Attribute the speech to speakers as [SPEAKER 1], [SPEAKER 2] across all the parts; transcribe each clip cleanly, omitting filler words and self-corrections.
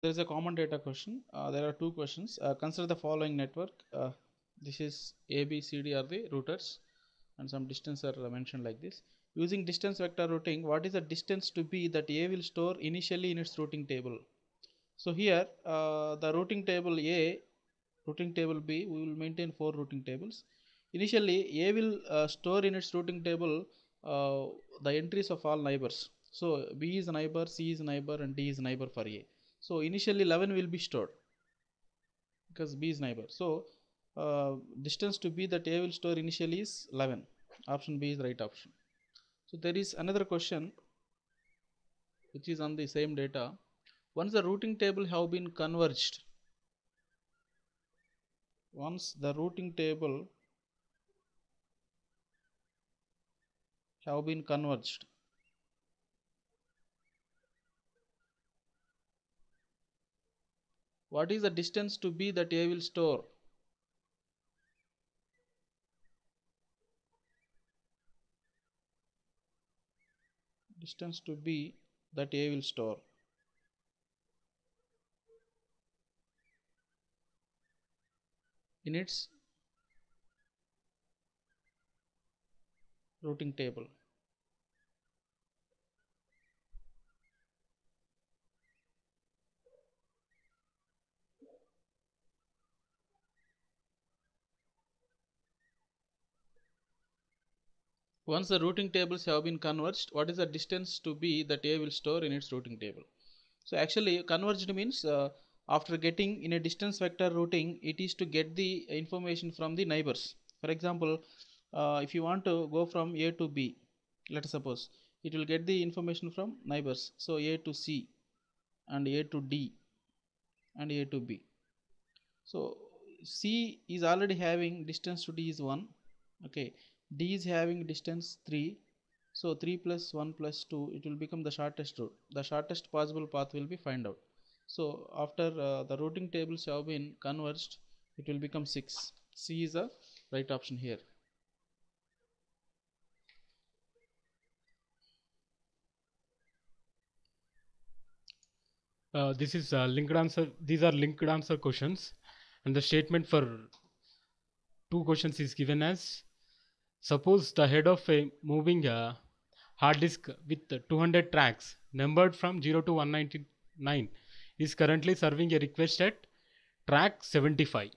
[SPEAKER 1] there is a common data question. There are two questions. Consider the following network. This is A, B, C, D are the routers, and some distance are mentioned like this. Using distance vector routing, what is the distance to B that A will store initially in its routing table? So here, the routing table A, routing table B, we will maintain 4 routing tables. Initially, A will store in its routing table the entries of all neighbors. So B is a neighbor, C is a neighbor, and D is a neighbor for A. So initially 11 will be stored because B is neighbor. So distance to B that A will store initially is 11. Option B is the right option. So there is another question which is on the same data. Once the routing table have been converged, once the routing table have been converged, what is the distance to B that A will store? Distance to B that A will store. In its routing table. Once the routing tables have been converged, what is the distance to B that A will store in its routing table? So actually converged means after getting in a distance vector routing, it is to get the information from the neighbors. For example, if you want to go from A to B, let us suppose, it will get the information from neighbors. So A to C and A to D and A to B. So C is already having distance to D is 1. Okay, D is having distance 3. So 3 plus 1 plus 2, it will become the shortest route. The shortest possible path will be find out. So after the routing tables have been converged, it will become 6. C is the right option here.
[SPEAKER 2] This is linked answer. These are linked answer questions, and the statement for two questions is given as: suppose the head of a moving hard disk with 200 tracks numbered from 0 to 199 is currently serving a request at track 75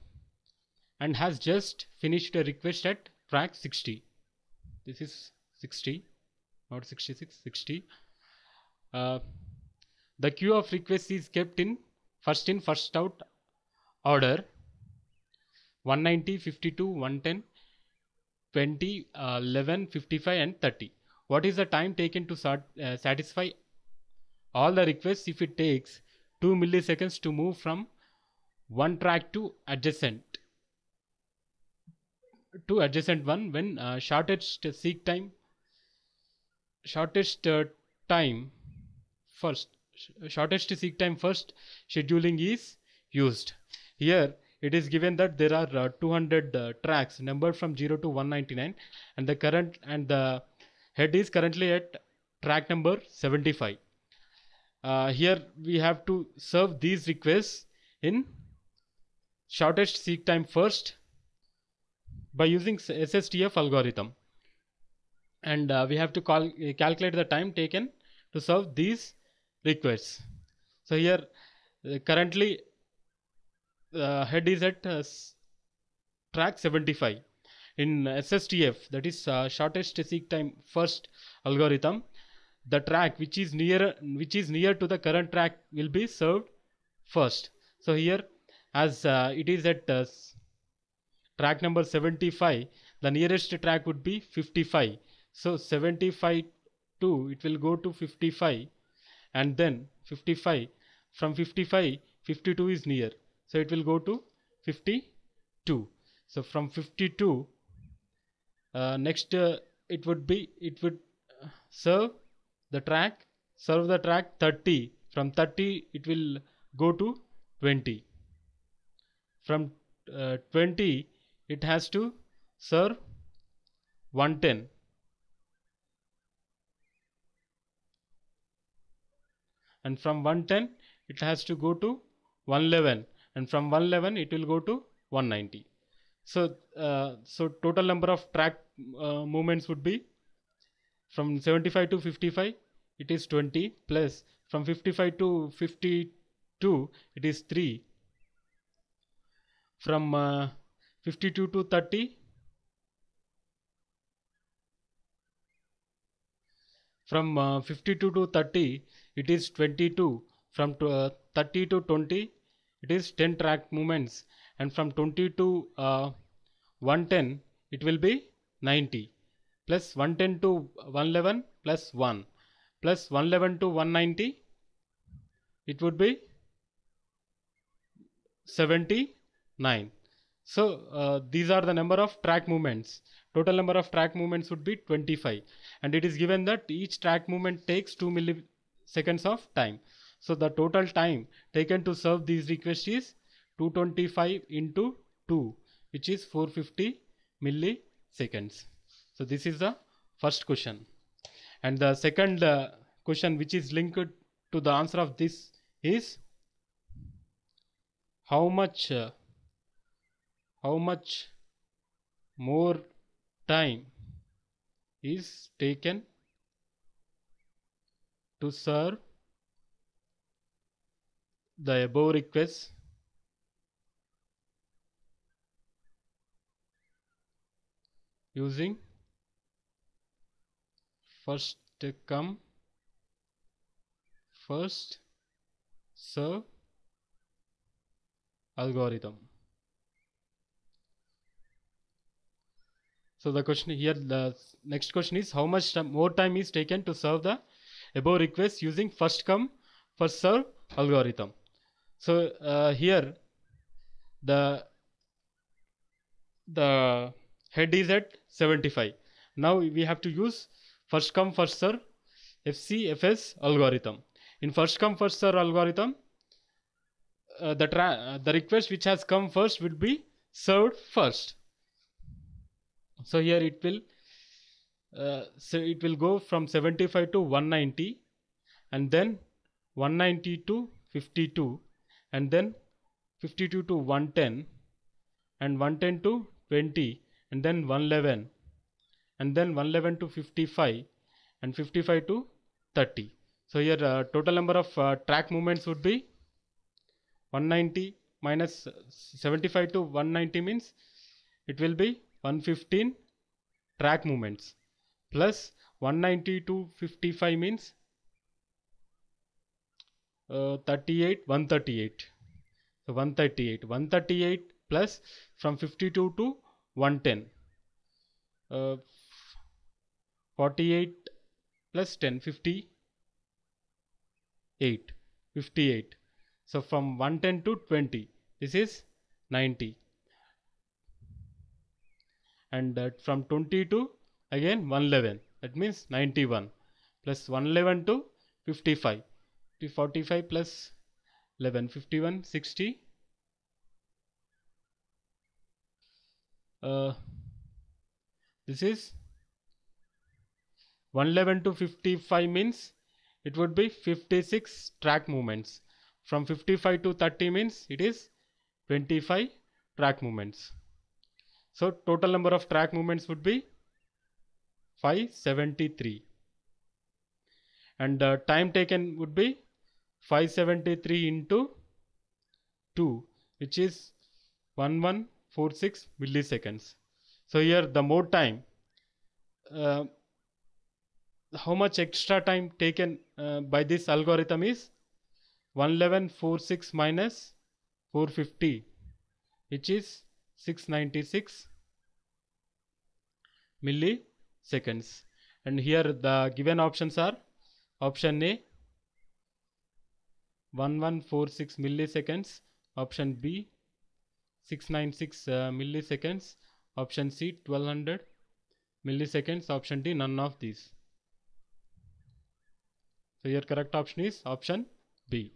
[SPEAKER 2] and has just finished a request at track 60. This is 60, not 66, 60. The queue of requests is kept in first out order: 190, 52, 110, 20, 11, 55 and 30. What is the time taken to satisfy all the requests if it takes 2 milliseconds to move from one track to adjacent one when shortest seek time first scheduling is used? Here it is given that there are 200 tracks numbered from 0 to 199 and the head is currently at track number 75. Here we have to serve these requests in shortest seek time first by using SSTF algorithm, and we have to calculate the time taken to serve these requests. So here currently head is at track 75. In SSTF, that is shortest seek time first algorithm, the track which is near to the current track will be served first. So here as it is at track number 75, the nearest track would be 55. So 75 to it will go to 55, and then 55, from 55 52 is near, so it will go to 52. So from 52 next it would serve the track 30. From 30 it will go to 20. From 20 it has to serve 110, and from 110 it has to go to 111, and from 111 it will go to 190. So total number of track movements would be from 75 to 55 it is 20, plus from 55 to 52 it is 3, from 52 to 30, from 52 to 30 it is 22, from 30 to 20 it is 10 track movements, and from 20 to 110 it will be 90, plus 110 to 111 plus 1, plus 111 to 190 it would be 79. So these are the number of track movements. Total number of track movements would be 25, and it is given that each track movement takes 2 milliseconds of time. So the total time taken to serve these requests is 225 into 2, which is 450 milliseconds. So this is the first question, and the second question which is linked to the answer of this is how much more time is taken to serve the above request using first come first serve algorithm. So the question here, the next question is how much more time is taken to serve the above request using first come first serve algorithm. So here the head is at 75. Now we have to use first come first serve FCFS algorithm. In first come first serve algorithm, the request which has come first will be served first. So here it will go from 75 to 190, and then 190 to 52, and then 52 to 110, and 110 to 20, and then 111, and then 111 to 55, and 55 to 30. So here total number of track movements would be 190 minus 75 to 190 means it will be 115 track movements, plus 190 to 55 means 138. So 138 plus from 52 to 110, 48 plus 10, 58. So from 110 to 20, this is 90, and from 20 to again 111, that means 91, plus 111 to 55, 45 plus 11, 51, 60. This is 111 to 55 means it would be 56 track movements. From 55 to 30 means it is 25 track movements. So total number of track movements would be 573, and time taken would be 573 into 2, which is 1146 milliseconds. So here the more time, how much extra time taken by this algorithm is 1146 minus 450, which is 696 milliseconds. And here the given options are: option A 1146 milliseconds, option B 696 milliseconds, option C 1200 milliseconds, option D none of these. So your correct option is option B.